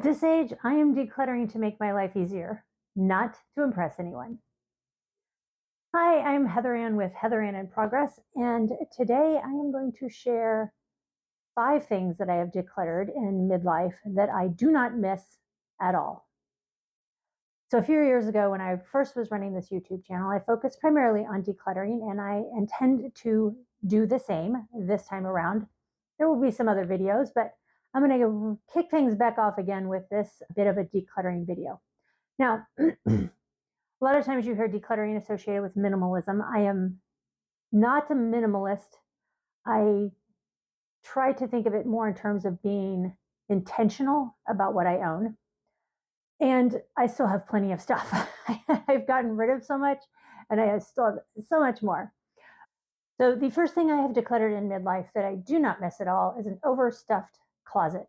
this age, I am decluttering to make my life easier, not to impress anyone. Hi, I'm Heather Ann with Heather Ann in Progress, and today I am going to share 5 things that I have decluttered in midlife that I do not miss at all. So a few years ago, when I first was running this YouTube channel, I focused primarily on decluttering, and I intend to do the same this time around. There will be some other videos, but I'm going to kick things back off again with this bit of a decluttering video. Now, a lot of times you hear decluttering associated with minimalism. I am not a minimalist. I try to think of it more in terms of being intentional about what I own. And I still have plenty of stuff. I've gotten rid of so much, and I still have so much more. So the first thing I have decluttered in midlife that I do not miss at all is an overstuffed closet.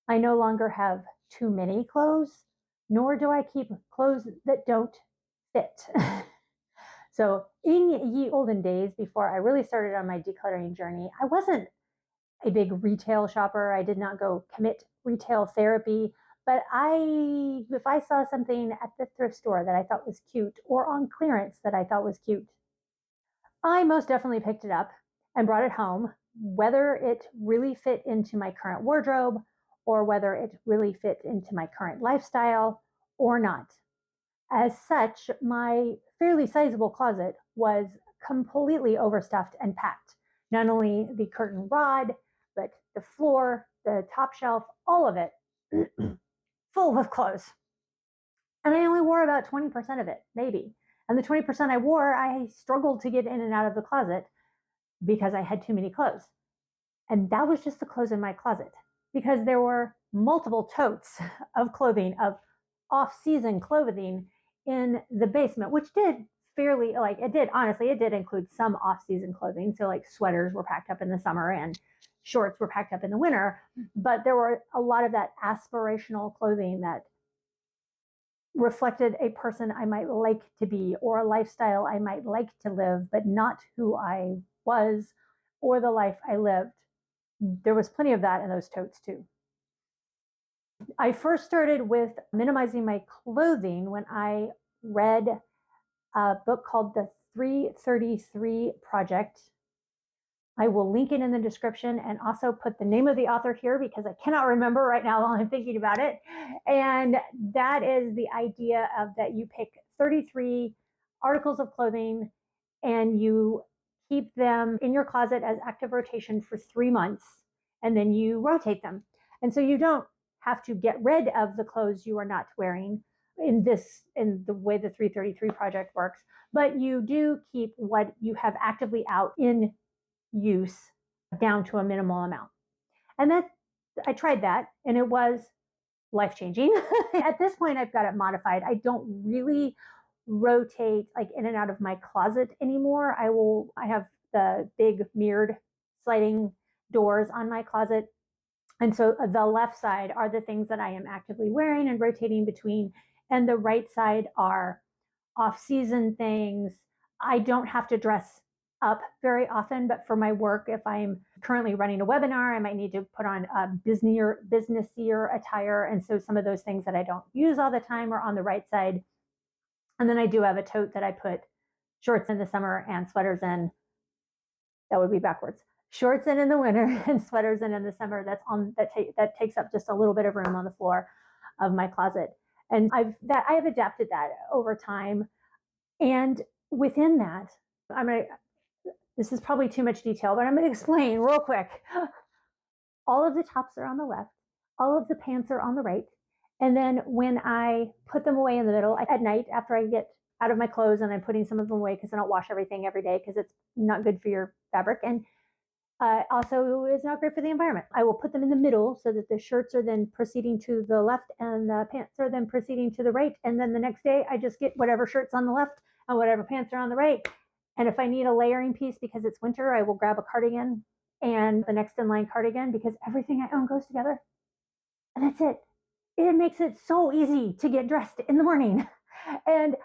I no longer have too many clothes, nor do I keep clothes that don't fit. So in ye olden days, before I really started on my decluttering journey, I wasn't a big retail shopper. I did not go commit retail therapy, but if I saw something at the thrift store that I thought was cute or on clearance that I thought was cute, I most definitely picked it up and brought it home, whether it really fit into my current wardrobe or whether it really fit into my current lifestyle or not. As such, my fairly sizable closet was completely overstuffed and packed. Not only the curtain rod, but the floor, the top shelf, all of it full of clothes. And I only wore about 20% of it, maybe. And the 20% I wore, I struggled to get in and out of the closet because I had too many clothes. And that was just the clothes in my closet, because there were multiple totes of clothing, of off-season clothing in the basement, which did it did include some off-season clothing. So like sweaters were packed up in the summer and shorts were packed up in the winter. But there were a lot of that aspirational clothing that reflected a person I might like to be or a lifestyle I might like to live, but not who I was or the life I lived. There was plenty of that in those totes too. I first started with minimizing my clothing when I read a book called The 333 Project. I will link it in the description and also put the name of the author here because I cannot remember right now while I'm thinking about it. And that is the idea of that you pick 33 articles of clothing and you keep them in your closet as active rotation for 3 months, and then you rotate them. And so you don't have to get rid of the clothes you are not wearing in the way the 333 Project works, but you do keep what you have actively out in use down to a minimal amount. And I tried that, and it was life-changing. At this point, I've got it modified. I don't really rotate like in and out of my closet anymore. I have the big mirrored sliding doors on my closet. And so the left side are the things that I am actively wearing and rotating between, and the right side are off-season things. I don't have to dress up very often, but for my work, if I'm currently running a webinar, I might need to put on a businessier attire. And so some of those things that I don't use all the time are on the right side. And then I do have a tote that I put shorts in the summer and sweaters in. That would be backwards. Shorts in the winter and sweaters in the summer. That takes up just a little bit of room on the floor of my closet. And I have adapted that over time. And within that, this is probably too much detail, but I'm going to explain real quick. All of the tops are on the left. All of the pants are on the right. And then when I put them away in the middle at night after I get out of my clothes, and I'm putting some of them away because I don't wash everything every day because it's not good for your fabric. And also is not great for the environment. I will put them in the middle so that the shirts are then proceeding to the left and the pants are then proceeding to the right. And then the next day I just get whatever shirts on the left and whatever pants are on the right. And if I need a layering piece because it's winter, I will grab a cardigan and the next in line cardigan, because everything I own goes together. And that's it. It makes it so easy to get dressed in the morning. And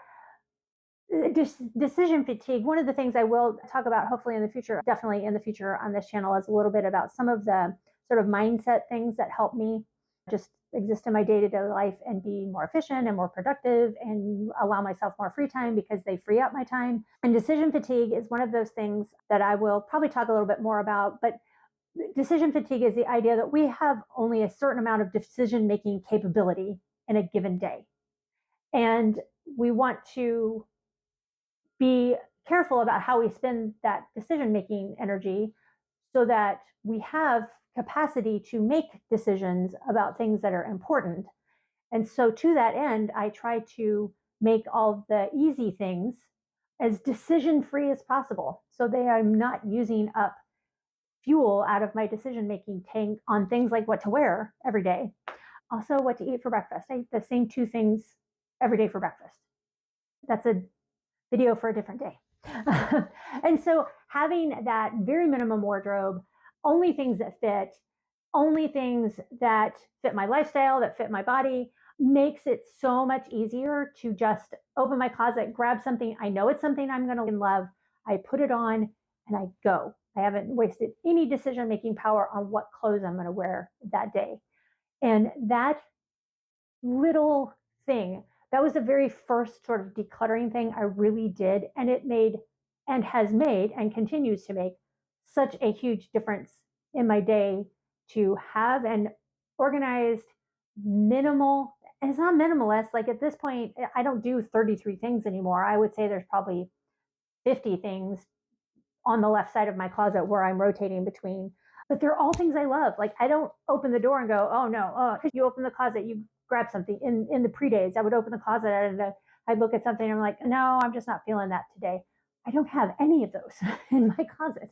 decision fatigue, one of the things I will talk about hopefully in the future, definitely in the future on this channel, is a little bit about some of the sort of mindset things that help me just exist in my day-to-day life and be more efficient and more productive and allow myself more free time because they free up my time. And decision fatigue is one of those things that I will probably talk a little bit more about, but decision fatigue is the idea that we have only a certain amount of decision-making capability in a given day. And we want to be careful about how we spend that decision-making energy so that we have capacity to make decisions about things that are important. And so to that end, I try to make all the easy things as decision-free as possible so that I'm not using up fuel out of my decision-making tank on things like what to wear every day. Also, what to eat for breakfast. I eat the same two things every day for breakfast. That's a video for a different day. And so having that very minimum wardrobe, only things that fit, only things that fit my lifestyle, that fit my body, makes it so much easier to just open my closet, grab something. I know it's something I'm going to love. I put it on and I go. I haven't wasted any decision-making power on what clothes I'm going to wear that day. And that little thing, that was the very first sort of decluttering thing I really did. And it made and has made and continues to make such a huge difference in my day to have an organized, minimal, and it's not minimalist. Like at this point, I don't do 33 things anymore. I would say there's probably 50 things on the left side of my closet where I'm rotating between. But they're all things I love. Like I don't open the door and go, oh no, because you open the closet, you grab something. In the pre-days, I would open the closet and I'd look at something and I'm like, no, I'm just not feeling that today. I don't have any of those in my closet.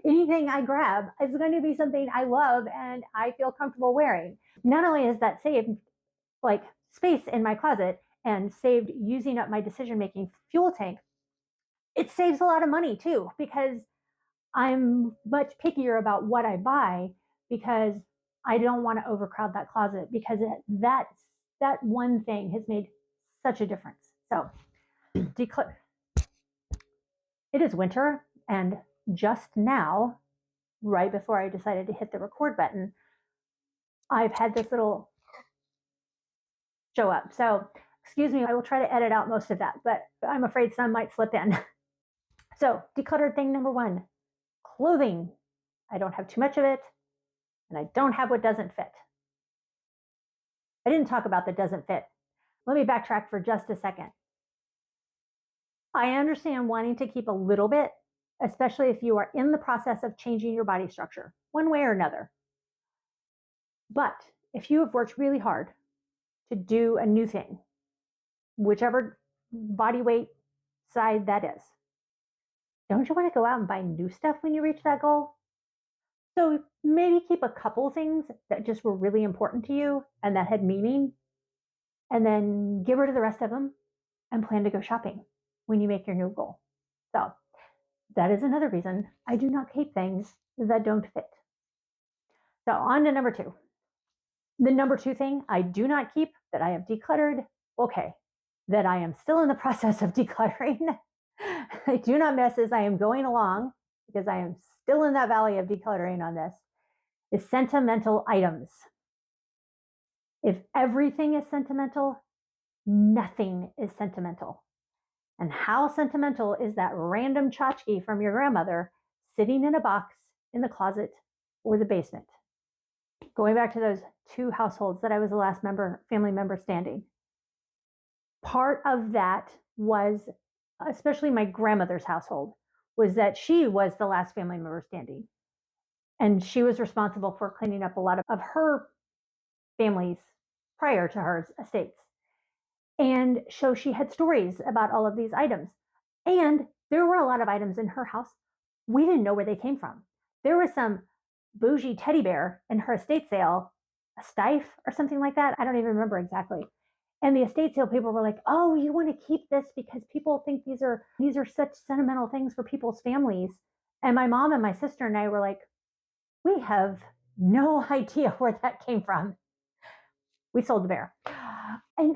Anything I grab is going to be something I love and I feel comfortable wearing. Not only is that saved like space in my closet and saved using up my decision-making fuel tank, it saves a lot of money too, because I'm much pickier about what I buy because I don't want to overcrowd that closet because that one thing has made such a difference. So declutter. It is winter, and just now, right before I decided to hit the record button, I've had this little show up. So excuse me, I will try to edit out most of that, but I'm afraid some might slip in. So decluttered thing number one, clothing. I don't have too much of it, and I don't have what doesn't fit. I didn't talk about that doesn't fit. Let me backtrack for just a second. I understand wanting to keep a little bit, especially if you are in the process of changing your body structure, one way or another. But if you have worked really hard to do a new thing, whichever body weight side that is, don't you want to go out and buy new stuff when you reach that goal? So maybe keep a couple things that just were really important to you and that had meaning, and then get rid of the rest of them and plan to go shopping when you make your new goal. So that is another reason I do not keep things that don't fit. So on to number two. The number two thing I do not keep that I have decluttered, okay, that I am still in the process of decluttering. I do not miss as I am going along, because I am still in that valley of decluttering on this, is sentimental items. If everything is sentimental, nothing is sentimental. And how sentimental is that random tchotchke from your grandmother sitting in a box in the closet or the basement? Going back to those two households that I was the last family member standing. Part of that was, especially my grandmother's household, was that she was the last family member standing. And she was responsible for cleaning up a lot of her family's prior to her estates. And so she had stories about all of these items. And there were a lot of items in her house we didn't know where they came from. There was some bougie teddy bear in her estate sale, a stife or something like that. I don't even remember exactly. And the estate sale people were like, oh, you want to keep this because people think these are such sentimental things for people's families. And my mom and my sister and I were like, we have no idea where that came from. We sold the bear. And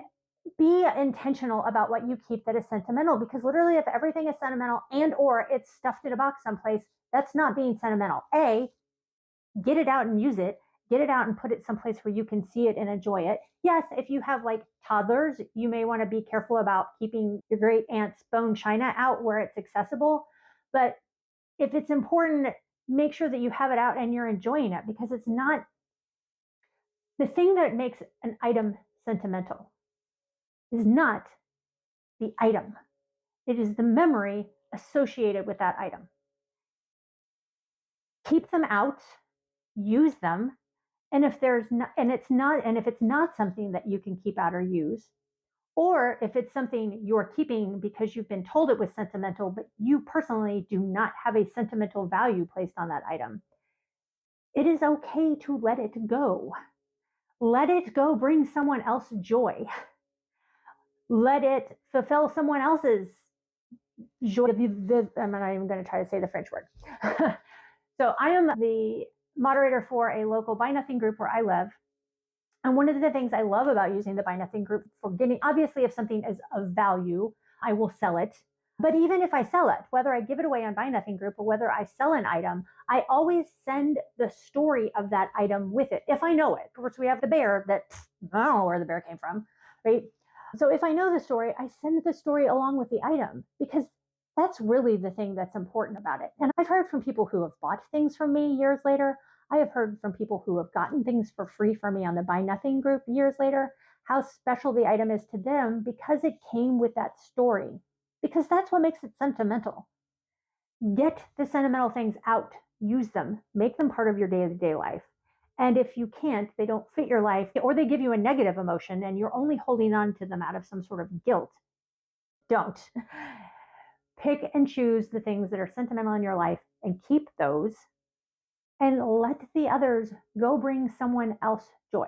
be intentional about what you keep that is sentimental, because literally if everything is sentimental and or it's stuffed in a box someplace, that's not being sentimental. A, get it out and use it. get it out and put it someplace where you can see it and enjoy it. Yes, if you have like toddlers, you may want to be careful about keeping your great aunt's bone china out where it's accessible. But if it's important, make sure that you have it out and you're enjoying it, because it's not the thing that makes an item sentimental is not the item. It is the memory associated with that item. Keep them out, use them, and if it's not something that you can keep out or use, or if it's something you're keeping because you've been told it was sentimental, but you personally do not have a sentimental value placed on that item, it is okay to let it go. Let it go bring someone else joy. Let it fulfill someone else's joy. I'm not even going to try to say the French word. So I am the moderator for a local Buy Nothing group where I live. And one of the things I love about using the Buy Nothing group for getting, obviously, if something is of value, I will sell it. But even if I sell it, whether I give it away on Buy Nothing group or whether I sell an item, I always send the story of that item with it, if I know it. Of course, we have the bear that I don't know where the bear came from, right? So if I know the story, I send the story along with the item, because that's really the thing that's important about it. And I've heard from people who have bought things from me years later. I have heard from people who have gotten things for free from me on the Buy Nothing group years later, how special the item is to them because it came with that story, because that's what makes it sentimental. Get the sentimental things out, use them, make them part of your day-to-day life. And if you can't, they don't fit your life, or they give you a negative emotion and you're only holding on to them out of some sort of guilt, don't. Pick and choose the things that are sentimental in your life and keep those, and let the others go bring someone else joy.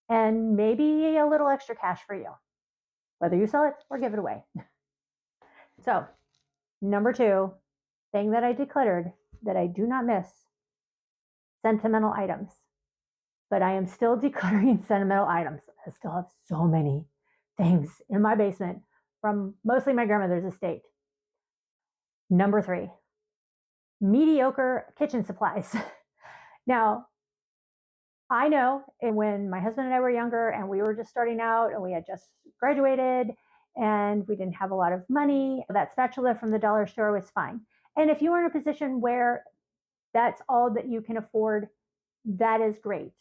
And maybe a little extra cash for you, whether you sell it or give it away. So, number 2, thing that I decluttered that I do not miss, sentimental items. But I am still decluttering sentimental items. I still have so many things in my basement from mostly my grandmother's estate. Number 3, mediocre kitchen supplies. Now, I know when my husband and I were younger and we were just starting out and we had just graduated and we didn't have a lot of money, that spatula from the dollar store was fine. And if you are in a position where that's all that you can afford, that is great.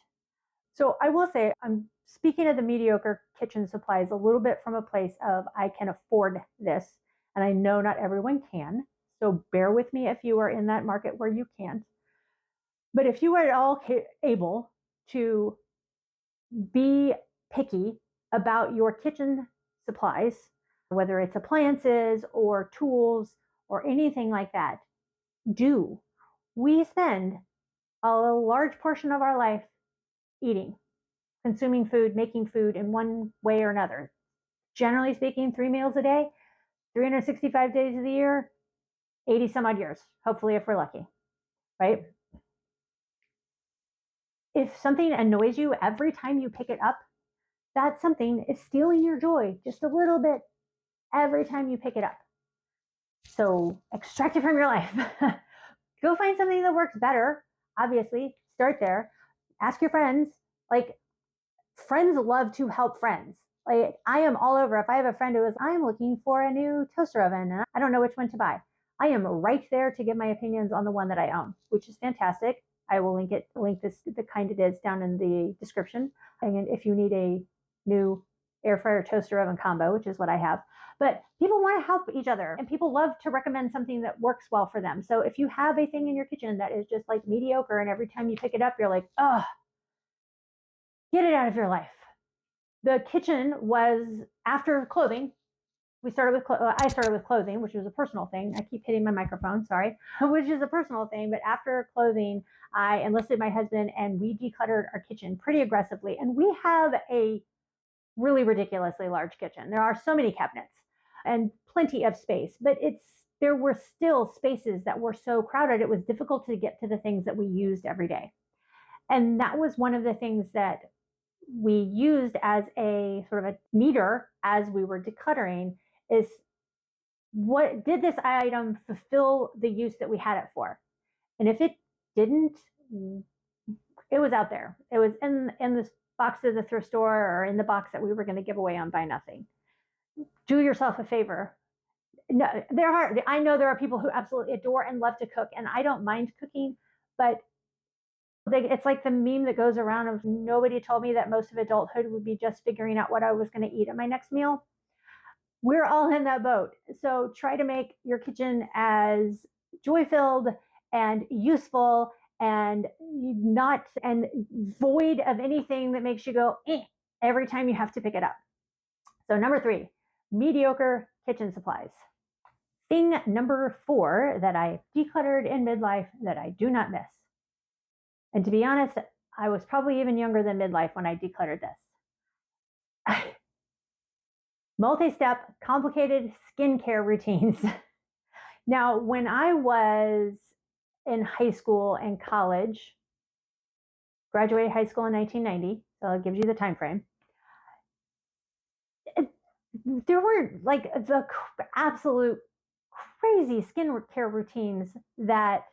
So I will say, I'm speaking of the mediocre kitchen supplies a little bit from a place of I can afford this, and I know not everyone can. So bear with me if you are in that market where you can't. But if you are at all able to be picky about your kitchen supplies, whether it's appliances or tools or anything like that, do. We spend a large portion of our life eating, consuming food, making food in one way or another. Generally speaking, 3 meals a day, 365 days of the year, 80 some odd years, hopefully, if we're lucky, right? If something annoys you every time you pick it up, that something is stealing your joy just a little bit every time you pick it up. So extract it from your life. Go find something that works better. Obviously, start there. Ask your friends. Like, friends love to help friends. Like, I am all over. If I have a friend who is, I'm looking for a new toaster oven and I don't know which one to buy, I am right there to give my opinions on the one that I own, which is fantastic. I will link this, the kind it is, down in the description. And if you need a new air fryer toaster oven combo, which is what I have. But people want to help each other and people love to recommend something that works well for them. So if you have a thing in your kitchen that is just like mediocre and every time you pick it up, you're like, oh, get it out of your life. The kitchen was, after clothing, I started with clothing, which was a personal thing. I keep hitting my microphone, sorry, which is a personal thing. But after clothing, I enlisted my husband and we decluttered our kitchen pretty aggressively. And we have a really ridiculously large kitchen. There are so many cabinets and plenty of space, but there were still spaces that were so crowded, it was difficult to get to the things that we used every day. And that was one of the things that we used as a sort of a meter as we were decluttering, is what did this item fulfill the use that we had it for? And if it didn't, It was out there. It was in this box of the thrift store or in the box that we were going to give away on Buy Nothing. Do yourself a favor. No, there are. I know there are people who absolutely adore and love to cook, and I don't mind cooking, but it's like the meme that goes around of nobody told me that most of adulthood would be just figuring out what I was going to eat at my next meal. We're all in that boat. So try to make your kitchen as joy filled and useful and not and void of anything that makes you go every time you have to pick it up. So number 3, mediocre kitchen supplies. Thing number 4 that I decluttered in midlife that I do not miss. And to be honest, I was probably even younger than midlife when I decluttered this. Multi-step, complicated skincare routines. Now, when I was in high school and college, graduated high school in 1990, so it gives you the time frame. There were like the absolute crazy skincare routines that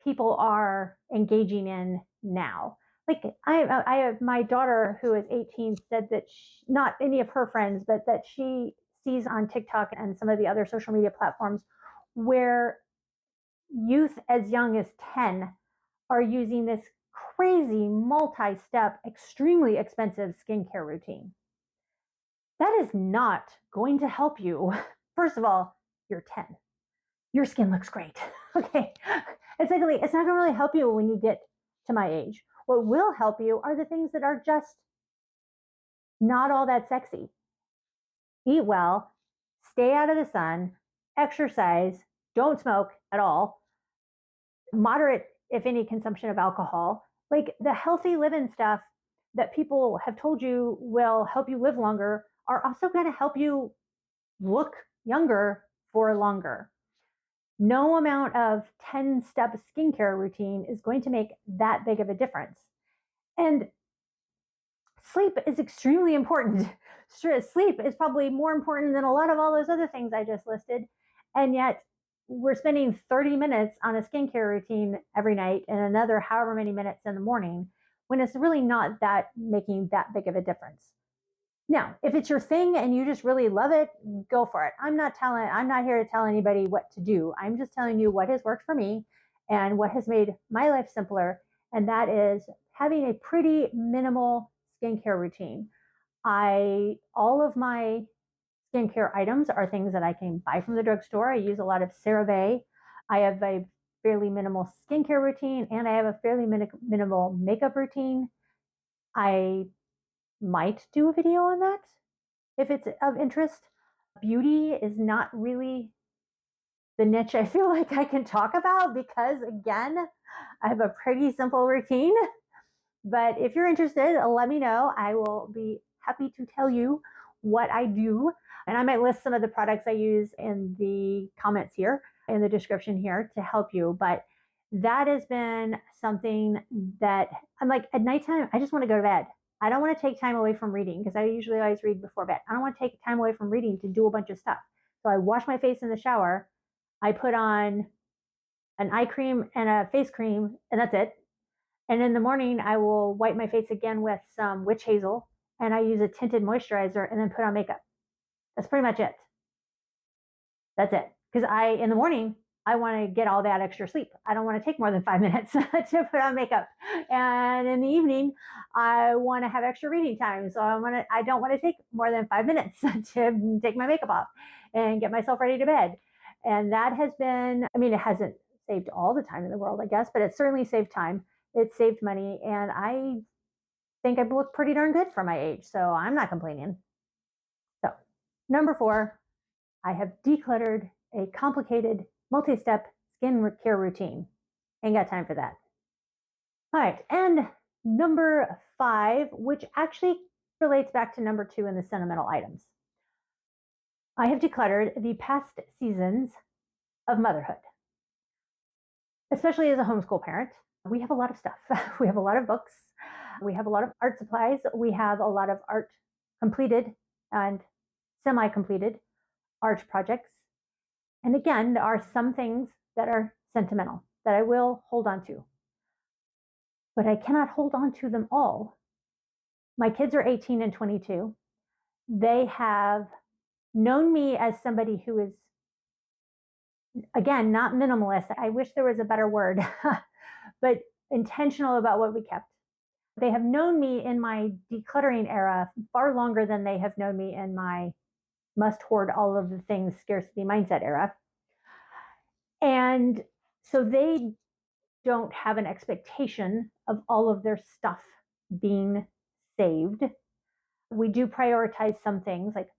people are engaging in now. Like I have my daughter who is 18 said that not any of her friends, but that she sees on TikTok and some of the other social media platforms where youth as young as 10 are using this crazy multi-step, extremely expensive skincare routine. That is not going to help you. First of all, you're 10. Your skin looks great. Okay. And secondly, it's not going to really help you when you get to my age. What will help you are the things that are just not all that sexy. Eat well, stay out of the sun, exercise, don't smoke at all, moderate, if any, consumption of alcohol. Like the healthy living stuff that people have told you will help you live longer are also going to help you look younger for longer. No amount of 10-step skincare routine is going to make that big of a difference. And sleep is extremely important. Sleep is probably more important than a lot of all those other things I just listed. And yet we're spending 30 minutes on a skincare routine every night and another however many minutes in the morning when it's really not that making that big of a difference. Now, if it's your thing and you just really love it, go for it. I'm not here to tell anybody what to do. I'm just telling you what has worked for me and what has made my life simpler. And that is having a pretty minimal skincare routine. All of my skincare items are things that I can buy from the drugstore. I use a lot of CeraVe. I have a fairly minimal skincare routine and I have a fairly minimal makeup routine. I might do a video on that if it's of interest. Beauty is not really the niche I feel like I can talk about because, again, I have a pretty simple routine. But if you're interested, let me know. I will be happy to tell you what I do. And I might list some of the products I use in the comments here, in the description here to help you. But that has been something that I'm like, at nighttime, I just want to go to bed. I don't want to take time away from reading because I usually always read before bed. I don't want to take time away from reading to do a bunch of stuff. So I wash my face in the shower. I put on an eye cream and a face cream, and that's it. And in the morning, I will wipe my face again with some witch hazel, and I use a tinted moisturizer and then put on makeup. That's pretty much it. That's it. Because in the morning, I want to get all that extra sleep. I don't want to take more than 5 minutes to put on makeup. And in the evening, I want to have extra reading time. So I don't want to take more than 5 minutes to take my makeup off and get myself ready to bed. And that has been, I mean, it hasn't saved all the time in the world, I guess, but it certainly saved time. It saved money. And I think I look pretty darn good for my age. So I'm not complaining. So number 4, I have decluttered a complicated multi-step skin care routine. Ain't got time for that. All right, and number 5, which actually relates back to number 2 in the sentimental items. I have decluttered the past seasons of motherhood. Especially as a homeschool parent, we have a lot of stuff. We have a lot of books. We have a lot of art supplies. We have a lot of art completed and semi-completed art projects. And again, there are some things that are sentimental that I will hold on to. but I cannot hold on to them all. My kids are 18 and 22. They have known me as somebody who is, again, not minimalist. I wish there was a better word, but intentional about what we kept. They have known me in my decluttering era far longer than they have known me in my must hoard all of the things scarcity mindset era. And so they don't have an expectation of all of their stuff being saved. We do prioritize some things, like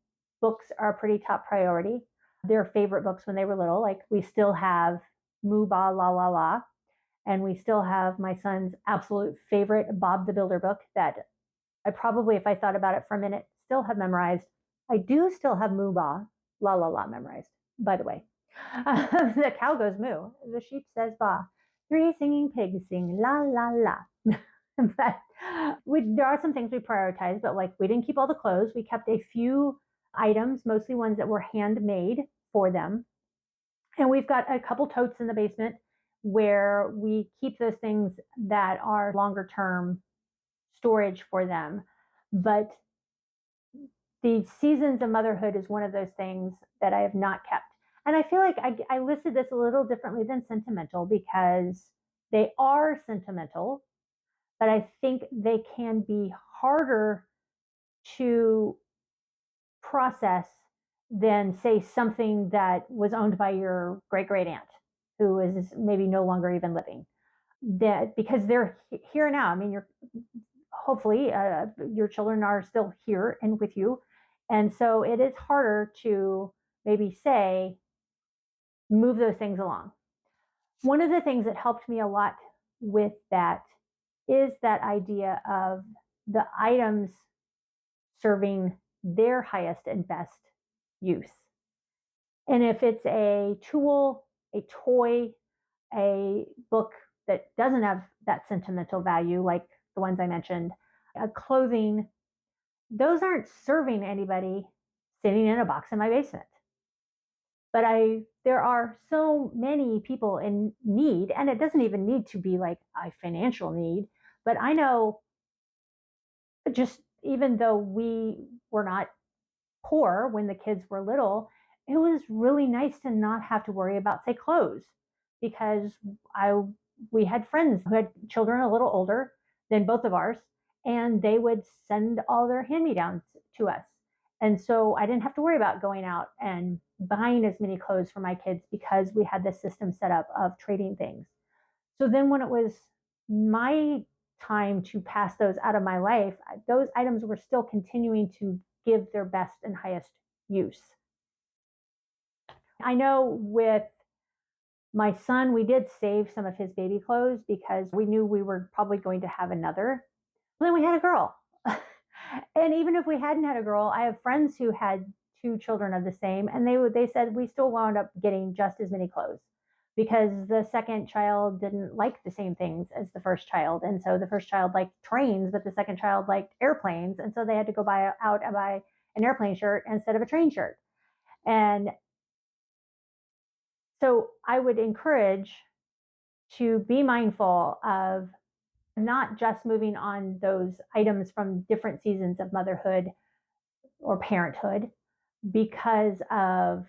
books are a pretty top priority. Their favorite books when they were little, like we still have Moo Ba La La La, and we still have my son's absolute favorite Bob the Builder book that I probably, if I thought about it for a minute, still have memorized. I do still have Moo Ba La La La memorized, by the way. The cow goes moo, the sheep says ba, three singing pigs sing la la la. But there are some things we prioritize, but like we didn't keep all the clothes. We kept a few items, mostly ones that were handmade for them. And we've got a couple totes in the basement where we keep those things that are longer term storage for them. But the seasons of motherhood is one of those things that I have not kept. And I feel like I listed this a little differently than sentimental because they are sentimental, but I think they can be harder to process than, say, something that was owned by your great great aunt who is maybe no longer even living. That because they're here now. I mean, you're hopefully your children are still here and with you, and so it is harder to maybe say move those things along. One of the things that helped me a lot with that is that idea of the items serving their highest and best use. And if it's a tool, a toy, a book that doesn't have that sentimental value, like the ones I mentioned, a clothing, those aren't serving anybody sitting in a box in my basement. But there are so many people in need, and it doesn't even need to be like a financial need, but I know, just even though we were not poor when the kids were little, it was really nice to not have to worry about, say, clothes, because I we had friends who had children a little older than both of ours, and they would send all their hand-me-downs to us. And so I didn't have to worry about going out and buying as many clothes for my kids because we had this system set up of trading things. So then when it was my time to pass those out of my life, those items were still continuing to give their best and highest use. I know with my son, we did save some of his baby clothes because we knew we were probably going to have another. And then we had a girl. And even if we hadn't had a girl, I have friends who had two children of the same, and they said we still wound up getting just as many clothes because the second child didn't like the same things as the first child. And so the first child liked trains, but the second child liked airplanes. And so they had to go buy an airplane shirt instead of a train shirt. And so I would encourage to be mindful of not just moving on those items from different seasons of motherhood or parenthood because of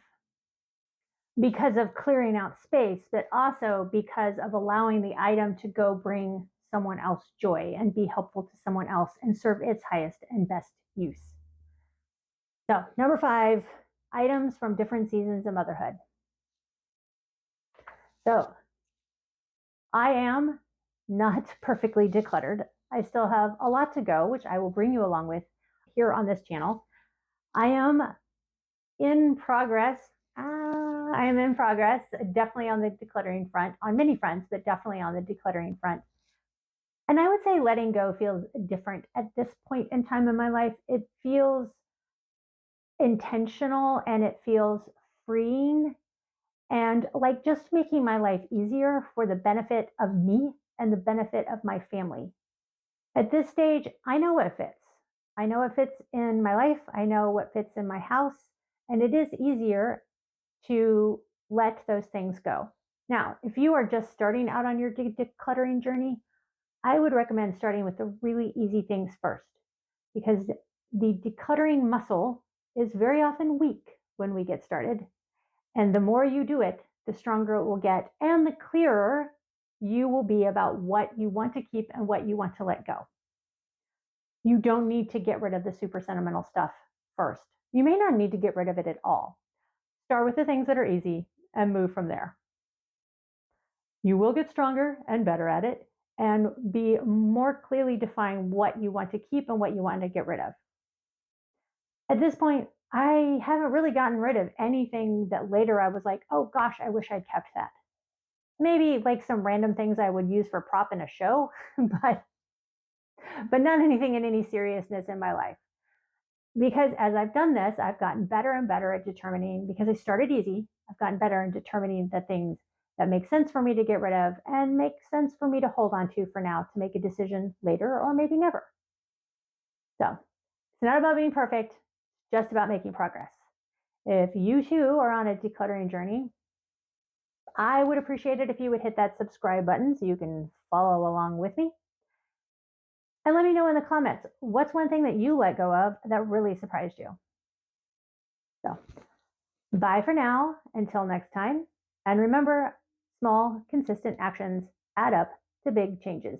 clearing out space, but also because of allowing the item to go bring someone else joy and be helpful to someone else and serve its highest and best use. So, number 5, items from different seasons of motherhood. So, I am not perfectly decluttered. I still have a lot to go, which I will bring you along with here on this channel. I am in progress. Definitely on the decluttering front, on many fronts, but definitely on the decluttering front. And I would say letting go feels different at this point in time in my life. It feels intentional and it feels freeing and like just making my life easier for the benefit of me and the benefit of my family. At this stage, I know what fits. I know what fits in my life. I know what fits in my house. And it is easier to let those things go. Now, if you are just starting out on your decluttering journey, I would recommend starting with the really easy things first because the decluttering muscle is very often weak when we get started. And the more you do it, the stronger it will get and the clearer you will be about what you want to keep and what you want to let go. You don't need to get rid of the super sentimental stuff first. You may not need to get rid of it at all. Start with the things that are easy and move from there. You will get stronger and better at it and be more clearly define what you want to keep and what you want to get rid of. At this point, I haven't really gotten rid of anything that later I was like, oh gosh, I wish I'd kept that. Maybe like some random things I would use for prop in a show, but not anything in any seriousness in my life. Because as I've done this, I've gotten better and better at determining, because I started easy, I've gotten better in determining the things that make sense for me to get rid of and make sense for me to hold on to for now to make a decision later or maybe never. So it's not about being perfect, just about making progress. If you too are on a decluttering journey, I would appreciate it if you would hit that subscribe button so you can follow along with me. And let me know in the comments, what's one thing that you let go of that really surprised you? So, bye for now, until next time. And remember, small, consistent actions add up to big changes.